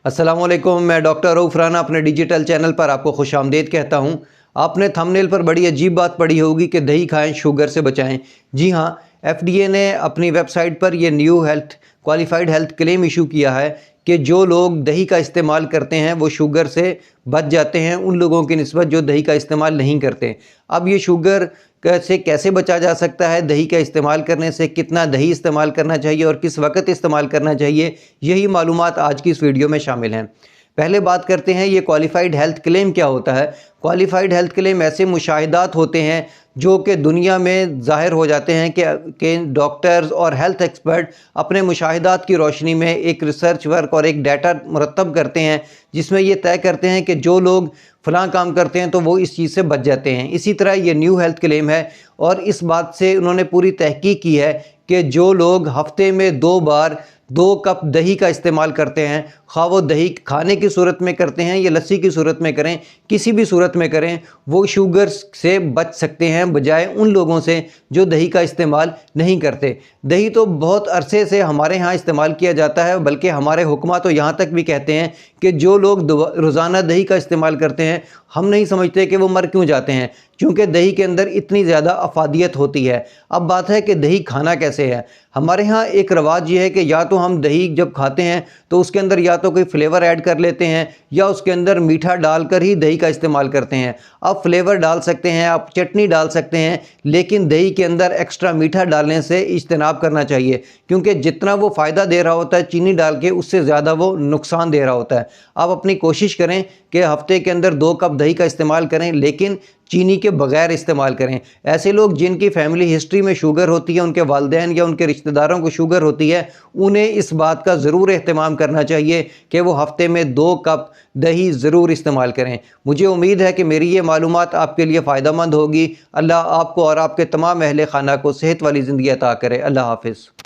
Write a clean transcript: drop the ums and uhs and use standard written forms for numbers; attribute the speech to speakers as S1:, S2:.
S1: अस्सलामुअलैकुम, मैं डॉक्टर रऊफ़ राना अपने डिजिटल चैनल पर आपको खुश आमदीद कहता हूँ। आपने थंबनेल पर बड़ी अजीब बात पढ़ी होगी कि दही खाएं शुगर से बचाएं। जी हाँ, FDA ने अपनी वेबसाइट पर यह new health qualified health claim issue किया है कि जो लोग दही का इस्तेमाल करते हैं वो शुगर से बच जाते हैं उन लोगों की निस्बत जो दही का इस्तेमाल नहीं करते। अब ये शुगर से कैसे बचा जा सकता है, दही का इस्तेमाल करने से कितना दही इस्तेमाल करना चाहिए और किस वक्त इस्तेमाल करना चाहिए, यही मालूमात आज की इस वीडियो में शामिल हैं। पहले बात करते हैं ये क्वालिफाइड हेल्थ क्लेम क्या होता है। क्वालिफाइड हेल्थ क्लेम ऐसे मुशाहिदात होते हैं जो कि दुनिया में ज़ाहिर हो जाते हैं कि डॉक्टर्स और हेल्थ एक्सपर्ट अपने मुशाहिदात की रोशनी में एक रिसर्च वर्क और एक डाटा मुरतब करते हैं जिसमें ये तय करते हैं कि जो लोग फ़लाँ काम करते हैं तो वो इस चीज़ से बच जाते हैं। इसी तरह ये न्यू हेल्थ क्लेम है और इस बात से उन्होंने पूरी तहकीक की है कि जो लोग हफ्ते में 2 बार 2 कप दही का इस्तेमाल करते हैं, ख़्वाह वो दही खाने की सूरत में करते हैं या लस्सी की सूरत में करें, किसी भी सूरत में करें, वो शुगर से बच सकते हैं बजाय उन लोगों से जो दही का इस्तेमाल नहीं करते। दही तो बहुत अरसे से हमारे यहाँ इस्तेमाल किया जाता है, बल्कि हमारे हुक्मा तो यहाँ तक भी कहते हैं कि जो लोग रोज़ाना दही का इस्तेमाल करते हैं, हम नहीं समझते कि वो मर क्यों जाते हैं, क्योंकि दही के अंदर इतनी ज़्यादा अफादियत होती है। अब बात है कि दही खाना कैसे है। हमारे यहाँ एक रवाज ये है कि या तो हम दही जब खाते हैं तो उसके अंदर या तो कोई फ्लेवर ऐड कर लेते हैं या उसके अंदर मीठा डालकर ही दही का इस्तेमाल करते हैं। आप फ्लेवर डाल सकते हैं, आप चटनी डाल सकते हैं, लेकिन दही के अंदर एक्स्ट्रा मीठा डालने से इज्तनाब करना चाहिए, क्योंकि जितना वो फ़ायदा दे रहा होता है चीनी डाल के, उससे ज़्यादा वो नुकसान दे रहा होता है। आप अपनी कोशिश करें कि हफ्ते के अंदर 2 कप दही का इस्तेमाल करें, लेकिन चीनी के बगैर इस्तेमाल करें। ऐसे लोग जिनकी फैमिली हिस्ट्री में शुगर होती है, उनके वालिदैन या उनके रिश्तेदारों को शुगर होती है, उन्हें इस बात का ज़रूर एहतमाम करना चाहिए कि वो हफ्ते में 2 कप दही ज़रूर इस्तेमाल करें। मुझे उम्मीद है कि मेरी ये मालूमात आपके लिए फ़ायदेमंद होगी। अल्लाह आपको और आपके तमाम अहले खाना को सेहत वाली ज़िंदगी अता करे। अल्लाह हाफ़िज़।